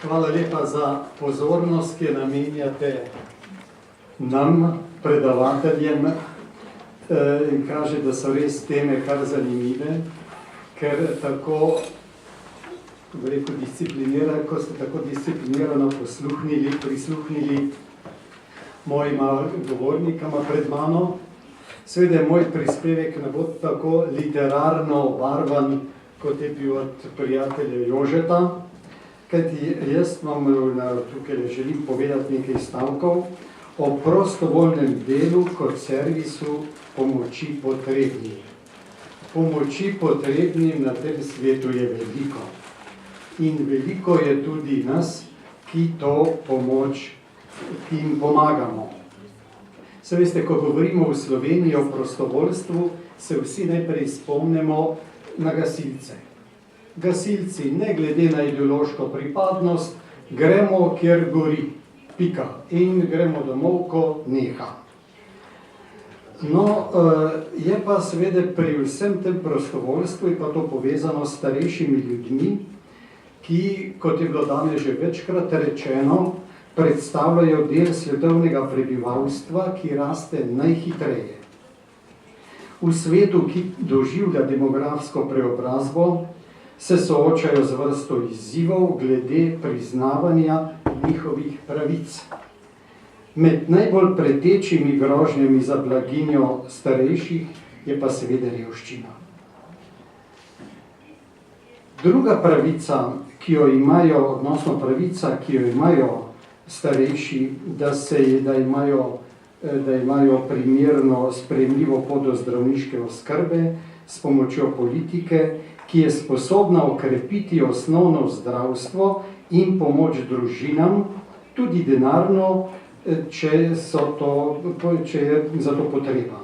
Hvala lepa za pozornost, ki jo namenjate nam, predavateljem, in kaže, da so res teme kar zanimive, ker tako, bi rekel, ko ste tako disciplinirano prisluhnili mojima govornikama pred mano. Seveda moj prispevek ne bo tako literarno obarvan, kot je bil od prijatelja Jožeta, kajti jaz vam tukaj želim povedati nekaj stavkov o prostovoljnem delu kot servisu pomoči potrebnim. Pomoči potrebnim na tem svetu je veliko. In veliko je tudi nas, ki to pomoč, ki jim pomagamo. Se veste, ko govorimo v Sloveniji o prostovoljstvu, se vsi najprej spomnimo na gasilce. Gasilci, ne glede na ideološko pripadnost, gremo, kjer gori, pika, in gremo domov, ko neha. No, je pa seveda pri vsem tem prostovoljstvu je pa to povezano s starejšimi ljudmi, ki, kot je bilo danes že večkrat rečeno, predstavljajo del svetovnega prebivalstva, ki raste najhitreje. V svetu, ki doživlja demografsko preobrazbo, se soočajo z vrsto izzivov glede priznavanja njihovih pravic. Med najbolj pretečimi grožnjami za blaginjo starejših je pa seveda revščina. Druga pravica, ki jo imajo, odnosno pravica, ki jo imajo starejši, da imajo primerno sprejemljivo pot do zdravniške oskrbe s pomočjo politike, ki je sposobna okrepiti osnovno zdravstvo in pomoč družinam, tudi denarno, če je za to potreba.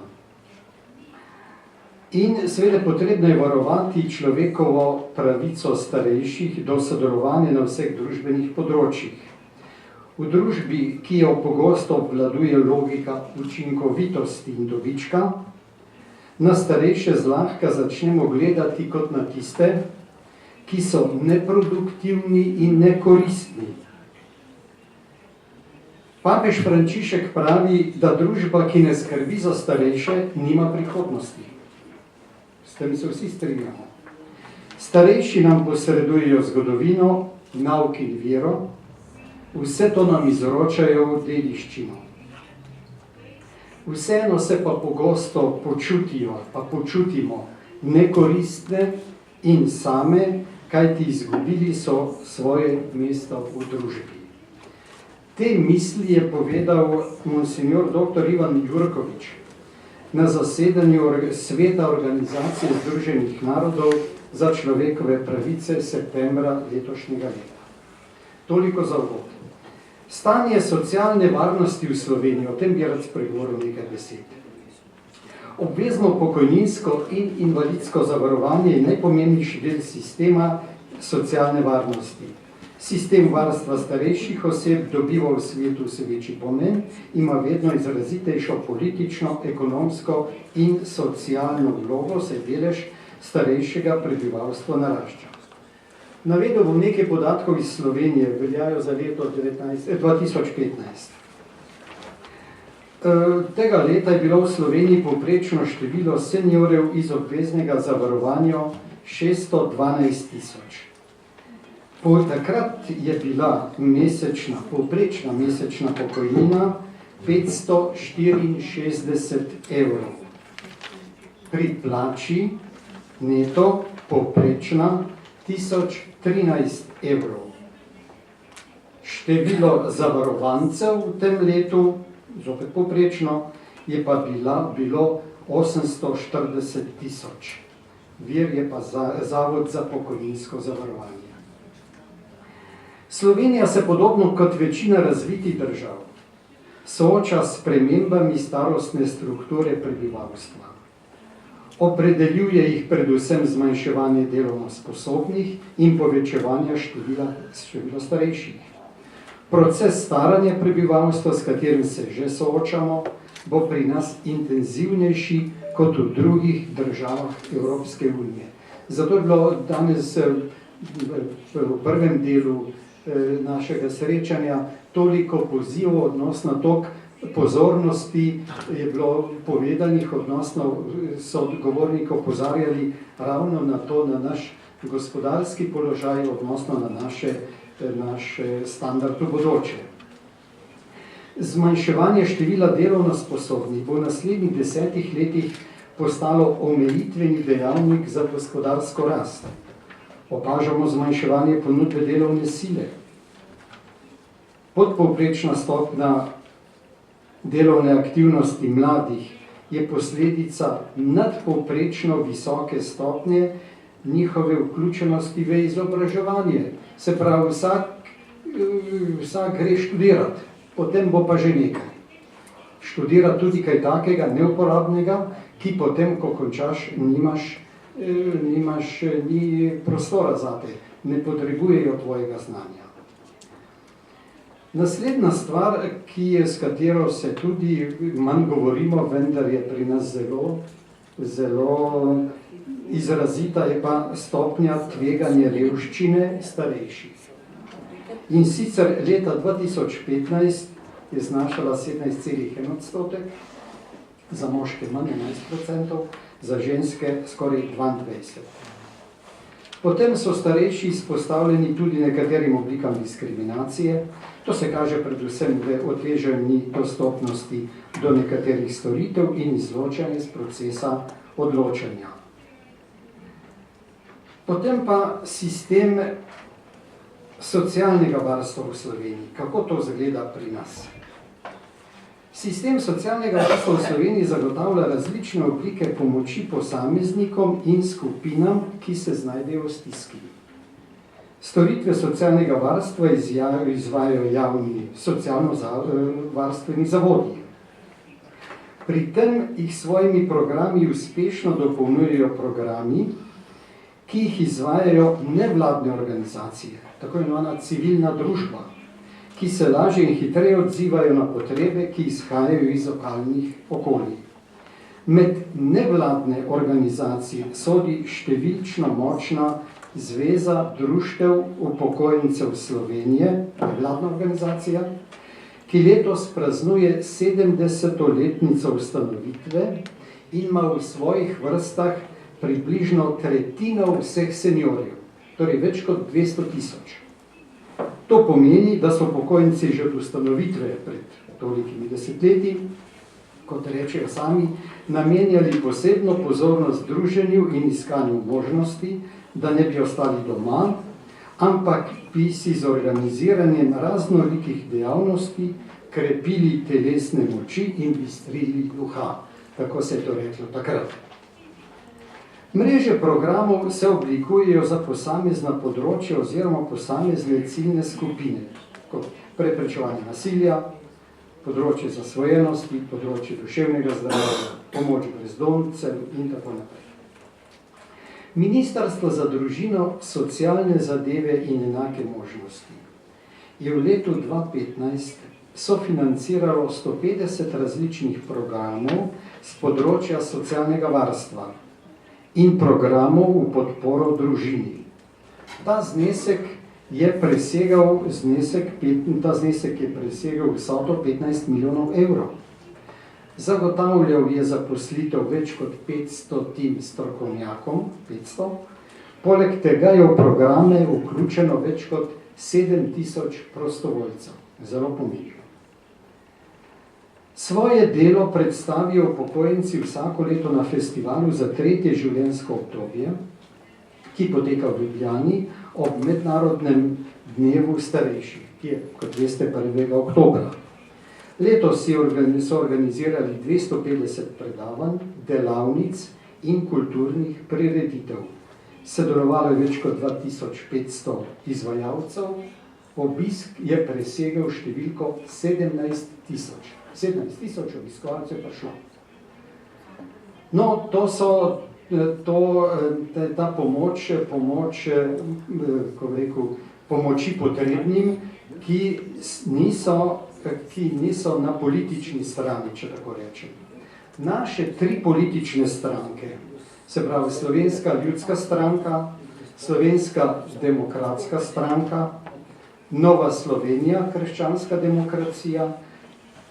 In seveda potrebno je varovati človekovo pravico starejših do sodelovanja na vseh družbenih področjih. V družbi, ki jo pogosto obvladuje logika učinkovitosti in dobička, na starejše zlahka začnemo gledati kot na tiste, ki so neproduktivni in nekoristni. Papež Frančišek pravi, da družba, ki ne skrbi za starejše, nima prihodnosti. S tem se vsi strinjamo. Starejši nam posredujejo zgodovino, nauk in vero, vse to nam izročajo v dediščino. Vseeno se pa pogosto počutimo nekoristne in same, kajti izgubili so svoje mesto v družbi. Te misli je povedal monsignor dr. Ivan Jurkovič na zasedanju Sveta Organizacije Združenih narodov za človekove pravice septembra letošnjega leta. Toliko za uvod. Stanje socialne varnosti v Sloveniji, o tem bi rad spregovoril nekaj besed. Obvezno pokojninsko in invalidsko zavarovanje je najpomembnejši del sistema socialne varnosti. Sistem varstva starejših oseb dobiva v svetu vse večji pomen, ima vedno izrazitejšo politično, ekonomsko in socialno vlogo, saj delež starejšega prebivalstva narašča. Navedel bom nekaj podatkov iz Slovenije, veljajo za leto 2015. Tega leta je bilo v Sloveniji povprečno število seniorjev iz obveznega zavarovanja 612 000. Takrat je bila povprečna mesečna pokojnina 564 evrov. Pri plači neto povprečna 1013 evrov. Število zavarovancev v tem letu, zopet povprečno, je pa bilo 840 000. Vir je pa Zavod za pokojninsko zavarovanje. Slovenija se podobno kot večina razvitih držav sooča s spremembami starostne strukture prebivalstva. Opredeljuje jih predvsem zmanjševanje delovno sposobnih in povečevanje števila starejših. Proces staranja prebivalstva, s katerim se že soočamo, bo pri nas intenzivnejši kot v drugih državah Evropske unije. Zato je bilo danes v prvem delu našega srečanja, toliko pozivov, odnosno toliko pozornosti je bilo povedanih, odnosno so govorniki opozarjali ravno na to, na naš gospodarski položaj, odnosno na naš standard v bodoče. Zmanjševanje števila delovno sposobnih bo v naslednjih 10 letih postalo omejitveni dejavnik za gospodarsko rast. Opažamo zmanjševanje ponudbe delovne sile. Podpovprečna stopnja delovne aktivnosti mladih je posledica nadpovprečno visoke stopnje njihove vključenosti v izobraževanje. Se pravi, vsak gre študirati, potem bo pa že nekaj. Študira tudi kaj takega neuporabnega, ki potem, ko končaš, ni prostora zate, ne potrebujejo tvojega znanja. Naslednja stvar, s katero se tudi manj govorimo, vendar je pri nas zelo izrazita, je pa stopnja tveganja revščine starejših. In sicer leta 2015 je znašala 17,1%, za moške manj 11%, za ženske skoraj 22%. Potem so starejši izpostavljeni tudi nekaterim oblikam diskriminacije. To se kaže predvsem v otežani dostopnosti do nekaterih storitev in izločanje iz procesa odločanja. Potem pa sistem socialnega varstva v Sloveniji. Kako to izgleda pri nas? Sistem socialnega varstva v Sloveniji zagotavlja različne oblike pomoči posameznikom in skupinam, ki se znajdejo v stiski. Storitve socialnega varstva izvajajo javni socialno-varstveni zavodi. Pri tem jih svojimi programi uspešno dopolnjujejo programi, ki jih izvajajo nevladne organizacije, tako imenovana civilna družba, ki se lažje in hitreje odzivajo na potrebe, ki izhajajo iz lokalnih okolij. Med nevladne organizacije sodi številčno močna Zveza društev upokojencev Slovenije, nevladna organizacija, ki letos praznuje 70-letnico ustanovitve in ima v svojih vrstah približno tretjino vseh seniorjev, torej več kot 200 000. To pomeni, da so upokojenci že od ustanovitve pred tolikimi desetletji, kot rečejo sami, namenjali posebno pozornost druženju in iskanju možnosti, da ne bi ostali doma, ampak bi si z organiziranjem raznolikih dejavnosti krepili telesne moči in bistrili duha. Tako se je to reklo takrat. Mreže programov se oblikujejo za posamezna področja oziroma posamezne ciljne skupine, kot preprečevanje nasilja, področje zasvojenosti, področje duševnega zdravja, pomoč brezdomcem in tako naprej. Ministrstvo za družino, socialne zadeve in enake možnosti je v letu 2015 sofinanciralo 150 različnih programov z področja socialnega varstva in programov v podporo družini. Ta znesek je presegal vsoto 15 milijonov evrov. Zagotavljal je zaposlitev več kot 500 strokovnjakom, 500. Poleg tega je v programe vključeno več kot 7000 prostovoljcev. Zelo pomembno. Svoje delo predstavijo upokojenci vsako leto na festivalu za 3. življenjsko obdobje, ki poteka v Ljubljani ob mednarodnem dnevu starejših, ki je, kot veste, 1. oktobra. Letos so organizirali 250 predavanj, delavnic in kulturnih prireditev. Sodelovalo je več kot 2500 izvajalcev, obisk je presegel številko 17 000. 17 000 obiskovalcev je prišlo. No, ta pomoč, pomoči potrebnim, ki niso na politični strani, če tako rečem. Naše 3 politične stranke, se pravi Slovenska ljudska stranka, Slovenska demokratska stranka Nova Slovenija, krščanska demokracija,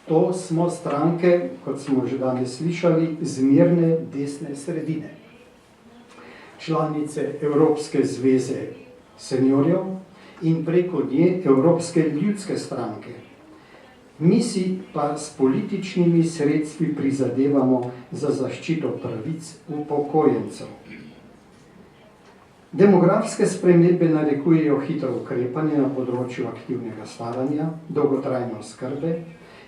to smo stranke, kot smo že danes slišali, zmerne desne sredine. Članice Evropske zveze seniorjev in preko nje Evropske ljudske stranke. Mi si pa s političnimi sredstvi prizadevamo za zaščito pravic upokojencev. Demografske spremembe narekujejo hitro ukrepanje na področju aktivnega staranja, dolgotrajne oskrbe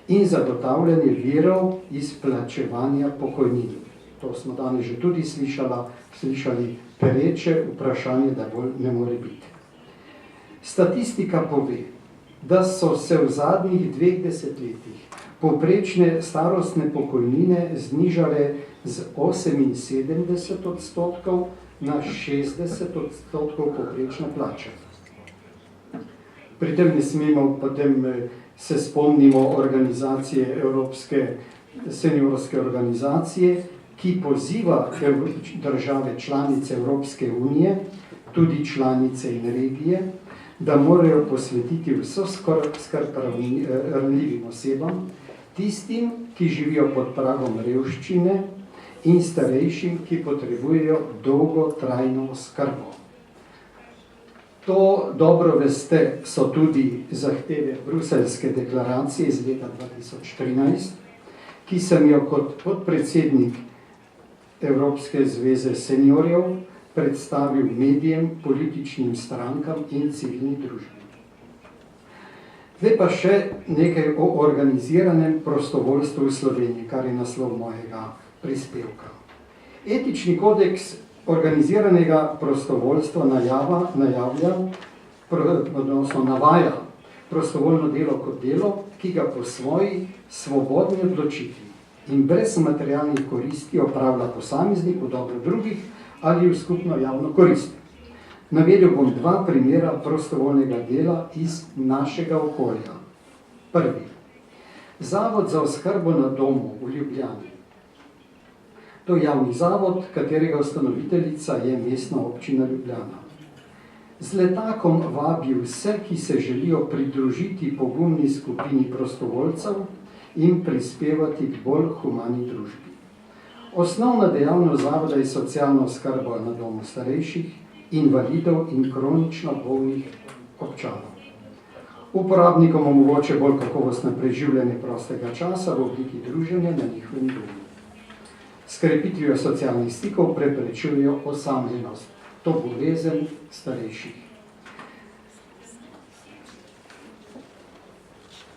in zagotavljanje virov izplačevanja pokojnin. To smo danes že tudi slišali pereče vprašanje, da bolj ne more biti. Statistika pove, da so se v zadnjih 2 desetletjih povprečne starostne pokojnine znižale z 78% na 60% povprečne plače. Pri tem ne smemo, potem se spomnimo organizacije Evropske seniorske organizacije, ki poziva države članice Evropske unije, tudi članice in regije, da morajo posvetiti vso skrb ranljivim osebam, tistim, ki živijo pod pragom revščine in starejšim, ki potrebujejo dolgotrajno oskrbo. To dobro veste, so tudi zahteve Bruseljske deklaracije iz leta 2013, ki sem jo kot podpredsednik Evropske zveze seniorjev predstavil medijem, političnim strankam in civilni družbi. Zdaj pa še nekaj o organiziranem prostovoljstvu v Sloveniji, kar je naslov mojega prispevka. Etični kodeks organiziranega prostovoljstva navaja prostovoljno delo kot delo, ki ga po svoji svobodni odločitvi in brez materialnih koristi opravlja posameznik v dobro drugih ali v skupno javno korist. Navedel bom 2 primera prostovoljnega dela iz našega okolja. Prvi. Zavod za oskrbo na domu v Ljubljani. To je javni zavod, katerega ustanoviteljica je Mestna občina Ljubljana. Z letakom vabi vse, ki se želijo pridružiti pogumni skupini prostovoljcev in prispevati k bolj humani družbi. Osnovna dejavnost zavoda je socialna oskrba na domu starejših, invalidov in kronično bolnih občanov. Uporabnikom omogoča bolj kakovostno preživljanje prostega časa v obliki druženja na njihovem domu. S krepitvijo socialnih stikov preprečujejo osamljenost, to bolezen starejših.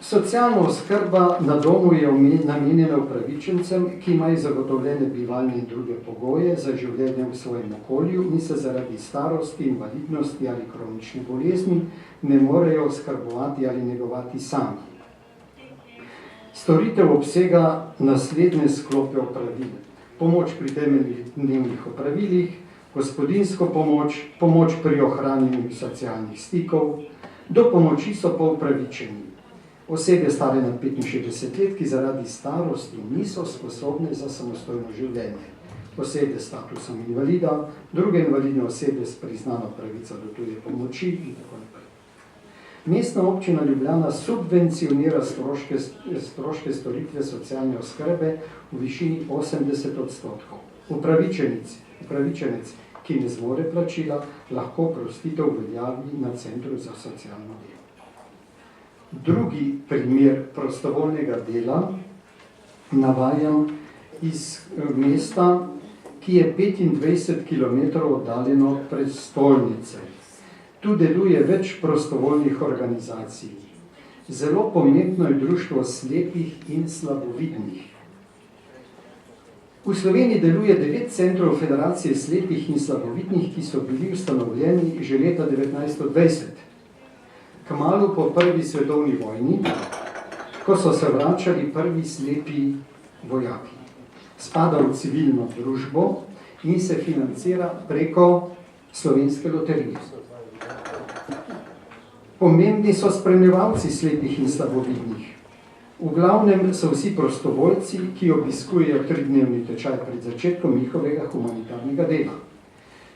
Socialna oskrba na domu je namenjena upravičencem, ki imajo zagotovljene bivalne in druge pogoje za življenje v svojem okolju in se zaradi starosti, invalidnosti ali kronične bolezni ne morejo oskrbovati ali negovati sami. Storitev obsega naslednje sklope opravil. Pomoč pri temeljnih dnevnih opravilih, gospodinjsko pomoč, pomoč pri ohranjanju socialnih stikov, do pomoči so pa upravičeni. Osebe stare nad 65 let, ki zaradi starosti niso sposobne za samostojno življenje. Osebe s statusom invalida, druge invalidne osebe s priznano pravico do tuje pomoči in tako naprej. Mestna občina Ljubljana subvencionira stroške storitve socialne oskrbe v višini 80%. Upravičenec, ki ne zmore plačila, lahko oprostitev uveljavi na Centru za socialno delo. Drugi primer prostovoljnega dela navajam iz mesta, ki je 25 km oddaljeno od prestolnice. Tu deluje več prostovoljnih organizacij. Zelo pomembno je društvo slepih in slabovidnih. V Sloveniji deluje 9 centrov Federacije slepih in slabovidnih, ki so bili ustanovljeni že leta 1920. Kmalu po prvi svetovni vojni, ko so se vračali prvi slepi vojaki. Spada v civilno družbo in se financira preko Slovenske loterije. Pomembni so spremljevalci slepih in slabovidnih. V glavnem so vsi prostovoljci, ki obiskujejo 3-dnevni tečaj pred začetkom njihovega humanitarnega dela.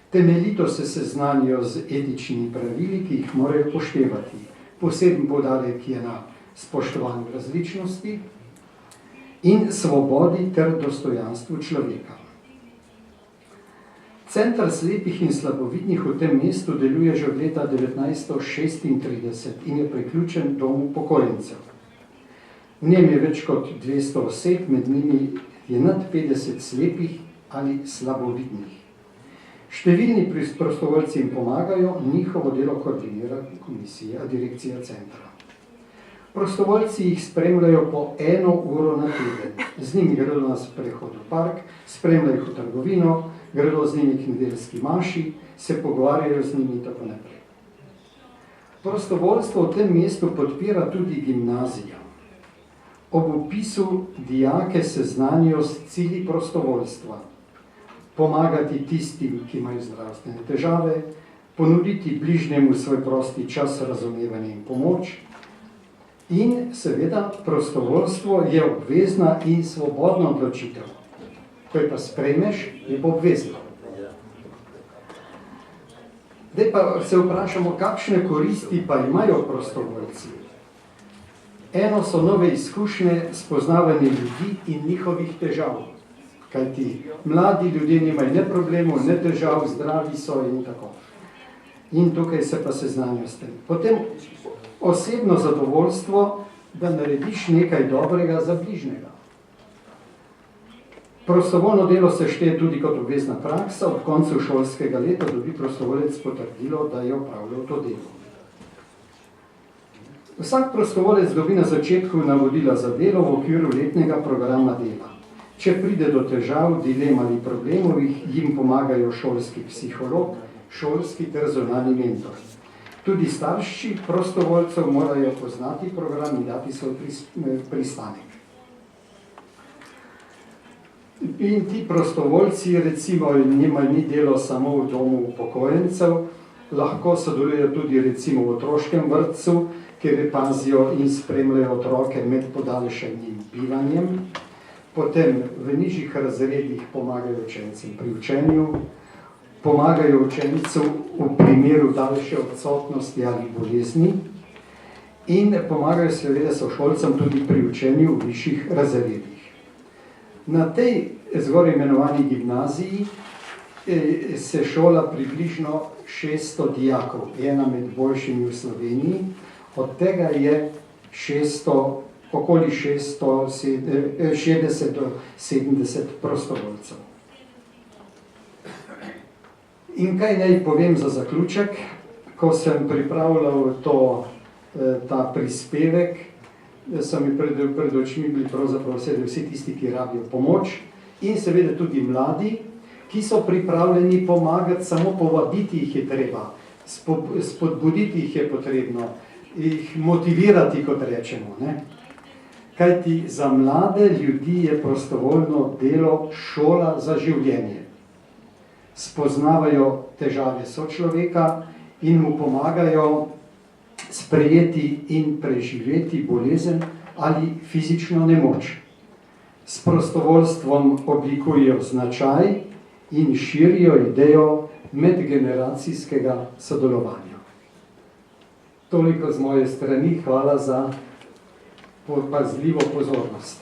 Temeljito se seznanijo z etičnimi pravili, ki jih morajo poštevati. Poseben poudarek je na spoštovanju različnosti in svobodi ter dostojanstvu človeka. Center slepih in slabovidnih v tem mestu deluje že od leta 1936 in je priključen domu upokojencev. V njem je več kot 200 oseb, med njimi je nad 50 slepih ali slabovidnih. Številni prostovoljci jim pomagajo, njihovo delo koordinira komisija, direkcija centra. Prostovoljci jih spremljajo po 1 uro na teden. Z njimi gredo na sprehod v park, spremljajo jih v trgovino, gredo z njimi k nedeljski maši, se pogovarjajo z njimi in tako naprej. Prostovoljstvo v tem mestu podpira tudi gimnazija. Ob opisu dijake seznanijo s cilji prostovoljstva. Pomagati tistim, ki imajo zdravstvene težave, ponuditi bližnjemu svoj prosti čas, razumevanje in pomoč. In seveda prostovoljstvo je obvezna in svobodna odločitev. Ko je pa sprejmeš, je pa obvezno. Zdaj pa se vprašamo, kakšne koristi pa imajo prostovoljci. Eno so nove izkušnje, spoznavanje ljudi in njihovih težav. Kajti mladi ljudje nimajo ne problemov, ne težav, zdravi so in tako. In tukaj se pa seznanijo s tem. Potem osebno zadovoljstvo, da narediš nekaj dobrega za bližnjega. Prostovoljno delo se šteje tudi kot obvezna praksa, ob koncu šolskega leta dobi prostovoljec potrdilo, da je opravljal to delo. Vsak prostovoljec dobi na začetku navodila za delo v okviru letnega programa dela. Če pride do težav, dilem ali problemov, jim pomagajo šolski psiholog, šolski ter zunanji mentor. Tudi starši prostovoljcev morajo poznati program in dati svoj pristanek. In ti prostovoljci, recimo, njima ni delo samo v domu upokojencev, lahko sodelujejo tudi recimo v otroškem vrtcu, kjer pazijo in spremljajo otroke med podaljšanim bivanjem. Potem v nižjih razredih pomagajo učencem pri učenju, pomagajo učencu v primeru daljše odsotnosti ali bolezni in pomagajo seveda sošolcem tudi pri učenju v višjih razredih. Na tej zgoraj imenovani gimnaziji se šola približno 600 dijakov, ena med boljšimi v Sloveniji, od tega je okoli 60 do 70 prostovoljcev. In kaj naj povem za zaključek, ko sem pripravljal ta prispevek, so mi pred očmi bili pravzaprav vsi tisti, ki rabijo pomoč in seveda tudi mladi, ki so pripravljeni pomagati, samo povabiti jih je treba, spodbuditi jih je potrebno, jih motivirati, kot rečemo, ne? Kajti za mlade ljudi je prostovoljno delo šola za življenje. Spoznavajo težave sočloveka in mu pomagajo sprejeti in preživeti bolezen ali fizično nemoč. S prostovoljstvom oblikujejo značaj in širijo idejo medgeneracijskega sodelovanja. Toliko z moje strani, hvala za pazljivo pozornost.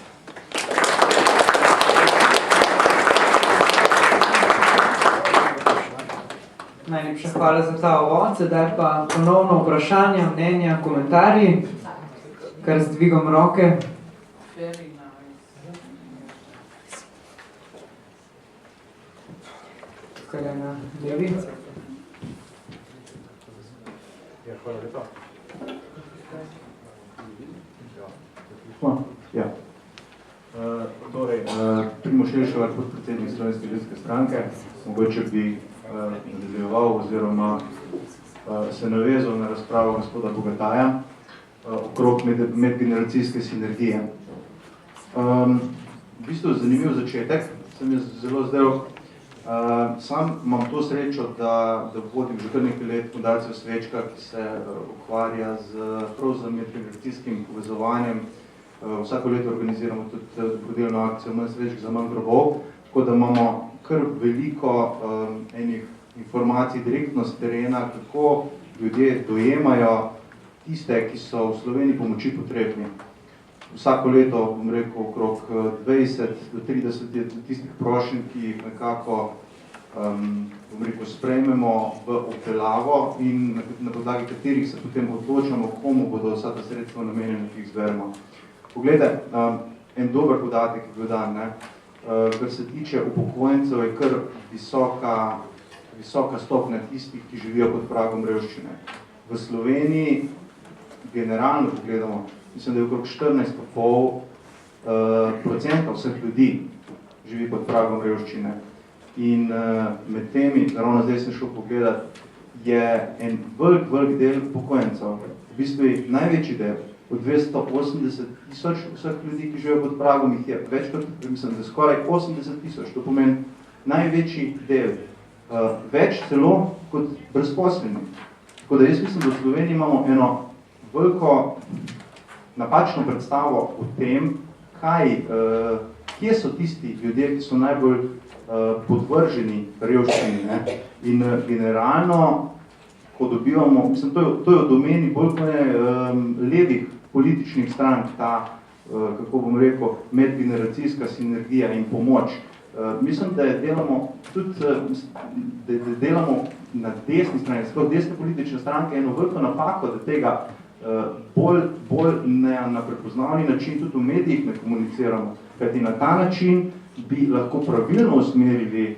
Najlepša hvala za ta uvod, sedaj pa ponovno vprašanja, mnenja, komentarji, kar z dvigom roke. Tukaj na levi. Hvala lepa. Primož Jelševar, podpredsednik Slovenske ljudske stranke, mogoče bi nadaljeval oziroma se navezal na razpravo gospoda Bogataja okrog medgeneracijske sinergije. V bistvu zanimiv začetek, sem jaz zelo zdaj. Sam imam to srečo, da vodim že kar nekaj let fundacijo Svečka, ki se ukvarja prav z medgeneracijskim povezovanjem. Vsako leto organiziramo tudi dobrodelno akcijo Manj svečk za manj grobov, tako da imamo kar veliko enih informacij direktno z terena, kako ljudje dojemajo tiste, ki so v Sloveniji pomoči potrebni. Vsako leto, bom rekel, okrog 20 do 30 je tistih prošenj, ki jih nekako bom rekel, sprejmemo v obdelavo in na podlagi katerih se potem odločamo, komu bodo vsa ta sredstva namenjena, ki jih zberemo. Poglejte, en dober podatek je bil dan, kar se tiče upokojencev, je kar visoka stopnja tistih, ki živijo pod pragom revščine. V Sloveniji, generalno pogledamo, mislim, da je okrog 14,5% vseh ljudi živi pod pragom revščine. In med temi, ravno zdaj sem šel pogledat, je en velik del upokojencev. V bistvu največji del, od 280 tisoč vseh ljudi, ki živijo pod pragom, jih je več kot, mislim, da skoraj 80 tisoč, to pomeni največji del, več celo kot brezposelni. Tako da jaz mislim, da v Sloveniji imamo eno veliko napačno predstavo o tem, kje so tisti ljudje, ki so najbolj podvrženi revščini. Ne? In generalno, ko dobivamo, mislim, to je v domeni bolj levih političnih strank, ta, kako bom rekel, medgeneracijska sinergija in pomoč. Mislim, da delamo tudi, da delamo na desni strani, skoro desne politične stranke, eno veliko napako, da tega bolj na prepoznavni način tudi v medijih ne komuniciramo, kajti na ta način bi lahko pravilno usmerili,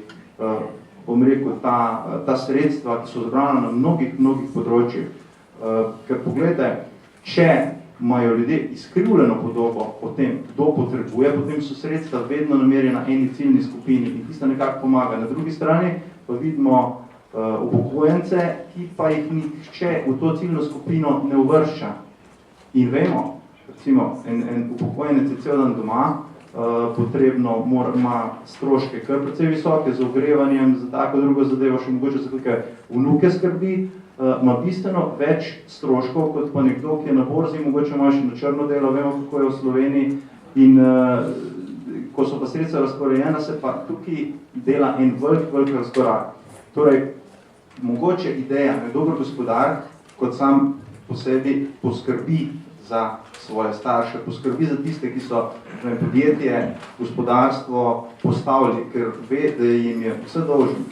bom rekel, ta sredstva, ki so zbrana na mnogih področjih. Ker pogledajte, če imajo ljudje izkrivljeno podobo o tem, kdo potrebuje, potem so sredstva vedno namerjena eni ciljni skupini in tista nekako pomaga. Na drugi strani pa vidimo upokojence, ki pa jih nihče v to ciljno skupino ne uvršča. In vemo, recimo, en upokojenec je cel dan doma, potrebno ima stroške kar precej visoke z ogrevanjem, za tako drugo zadevo, še mogoče za kakšne vnuke skrbi, ima bistveno več stroškov, kot pa nekdo, ki je na borzi, mogoče ima še na črno delo, vemo, kako je v Sloveniji, in ko so pa sredstva razporejena, se pa tukaj dela en velik razkorak. Torej, mogoče ideja, ne dober gospodar, kot sam posebi poskrbi za svoje starše, poskrbi za tiste, ki so podjetje, gospodarstvo postavili, ker ve, da jim je vse dolžen.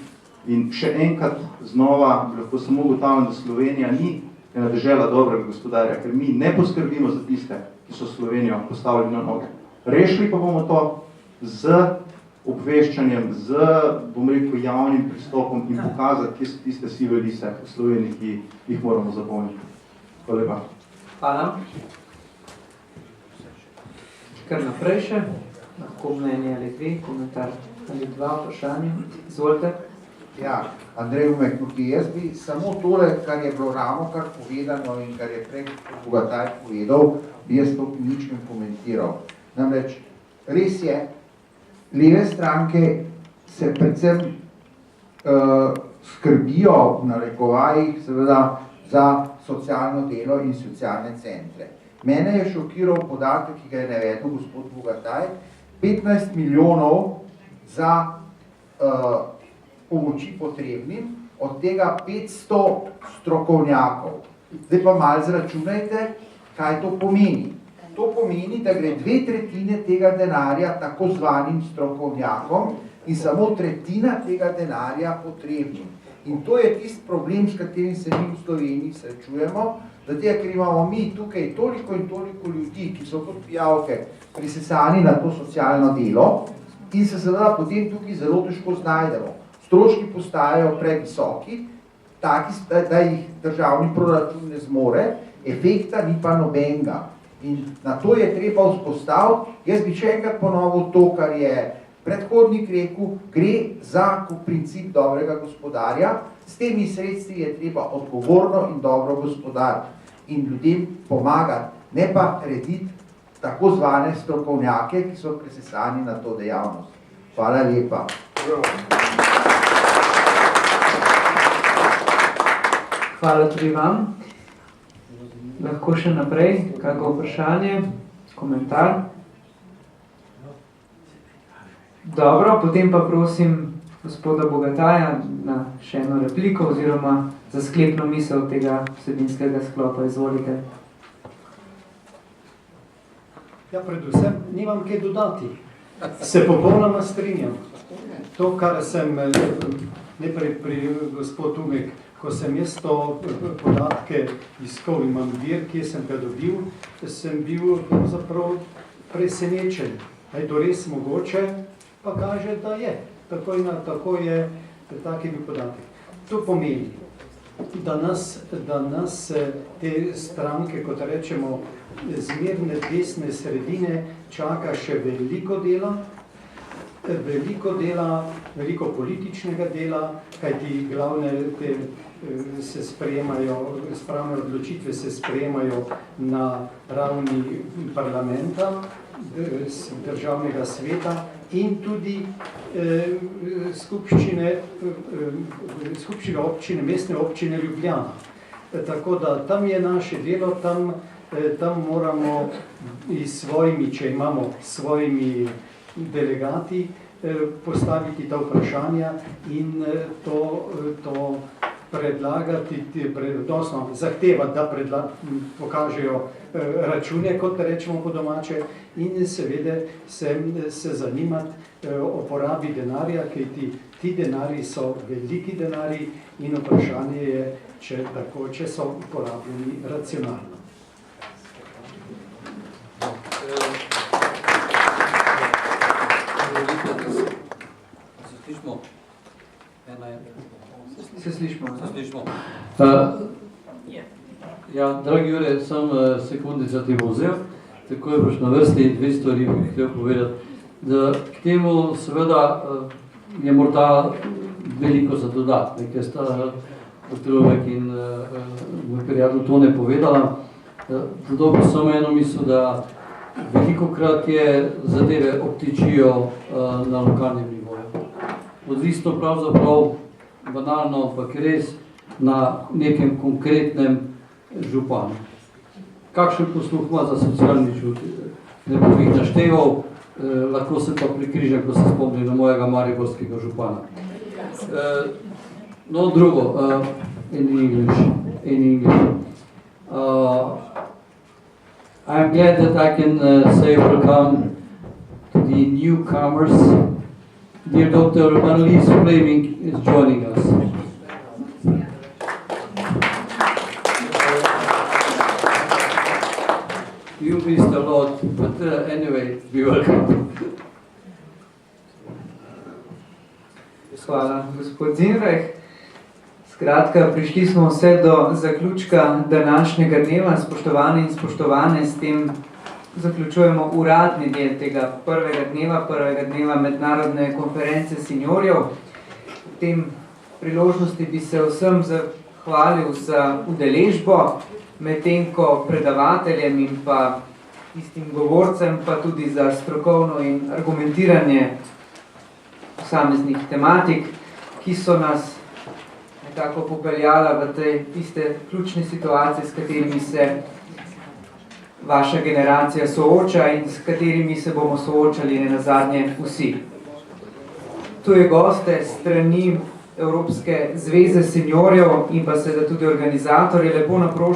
In še enkrat znova lahko samo ugotavljam, da Slovenija ni ena dežela dobrega gospodarja, ker mi ne poskrbimo za tiste, ki so Slovenijo postavili na noge. Rešili pa bomo to z obveščanjem, z, bom rekel, javnim pristopom in pokazati, kje so tiste sive lise v Sloveniji, ki jih moramo zapolniti. Hvala lepa. Hvala. Kar naprej še, lahko mnenje ali dve, komentar ali dva vprašanja. Izvolite. Ja, Andrej Umek, jaz bi samo tole, kar je bilo ravno kar povedano in kar je prej Bogataj povedal, bi jaz to nič ne komentiral. Namreč, res je, leve stranke se predvsem skrbijo v narekovajih seveda za socialno delo in socialne centre. Mene je šokiral podatek, ki ga je navedel gospod Bogataj, 15 milijonov za pomoči potrebnim, od tega 500 strokovnjakov. Zdaj pa malo zračunajte, kaj to pomeni. To pomeni, da gre 2/3 tega denarja tako zvanim strokovnjakom in samo 1/3 tega denarja potrebnim. In to je tisti problem, s katerim se mi v Sloveniji srečujemo, zato ker imamo mi tukaj toliko in toliko ljudi, ki so kot pijavke prisesani na to socialno delo in se seveda potem tukaj zelo težko znajdemo. Stroški postajajo previsoki, taki, da jih državni proračun ne zmore, efekta ni pa nobenega. In na to je treba vzpostaviti. Jaz bi še enkrat ponovil to, kar je predhodnik rekel, gre za princip dobrega gospodarja. S temi sredstvi je treba odgovorno in dobro gospodariti in ljudem pomagati, ne pa rediti tako zvane strokovnjake, ki so presesani na to dejavnost. Hvala lepa. Hvala tudi vam. Lahko še naprej, kako vprašanje, komentar. Dobro, potem pa prosim gospoda Bogataja na še eno repliko oziroma za sklepno misel tega vsebinskega sklopa. Izvolite. Ja, predvsem nimam kaj dodati. Se popolnoma strinjam. To, kar sem najprej pri gospod Umek, ko sem jaz to podatke iskal, imam vir, kje sem ga dobil, sem bil pravzaprav presenečen. Je to res mogoče? Pa kaže, da je. Tako je tak je bil podatek. To pomeni, da nas te stranke, kot rečemo, zmerne desne sredine čaka še veliko dela, veliko političnega dela, kajti glavne se sprejemajo odločitve se sprejemajo na ravni parlamenta, državnega sveta in tudi skupščine občine, mestne občine Ljubljana. Tako da tam je naše delo, tam moramo s svojimi, če imamo svojimi delegati, postaviti ta vprašanja in to predlagati, odnosno zahtevati, da pokažejo račune, kot rečemo po domače, in seveda se zanimati o porabi denarja, kajti ti denarji so veliki denarji in vprašanje je, če so porabljeni racionalno. Se slišimo. Ja, dragi Jure, sam sekundica ti bo vzel, tako je boš na vrsti 2 stvari bi htel povedati. Da k temu seveda je morda veliko za dodati, ker sta Petrovek in moj prijatelj to ne povedala. Zato bi samo eno misel, da velikokrat je zadeve obtičijo na lokalnem nivoju. Odvisno pravzaprav banalno, ampak res na nekem konkretnem županu. Kakšen posluh ima za socialni čut? Ne bom jih našteval, lahko se pa prikrižem, ko se spomnim na mojega mariborskega župana. No, drugo, in English. I'm glad that I can say welcome to the newcomers. Dear Dr. Annelies Fleming is joining us. You missed a lot, but anyway, be welcome. Hvala, gospod Zinreh. Skratka, prišli smo vse do zaključka današnjega dneva. Spoštovani in spoštovane, s tem zaključujemo uradni del tega prvega dneva mednarodne konference seniorjev. V tem priložnosti bi se vsem zahvalil za udeležbo, medtem ko predavateljem in pa tistim govorcem, pa tudi za strokovno in argumentiranje posameznih tematik, ki so nas nekako popeljala v tej tiste ključne situacije, s katerimi se vaša generacija sooča in s katerimi se bomo soočali nenazadnje vsi. Tuje goste strani Evropske zveze seniorjev in pa seveda tudi organizatorje lepo naprošam,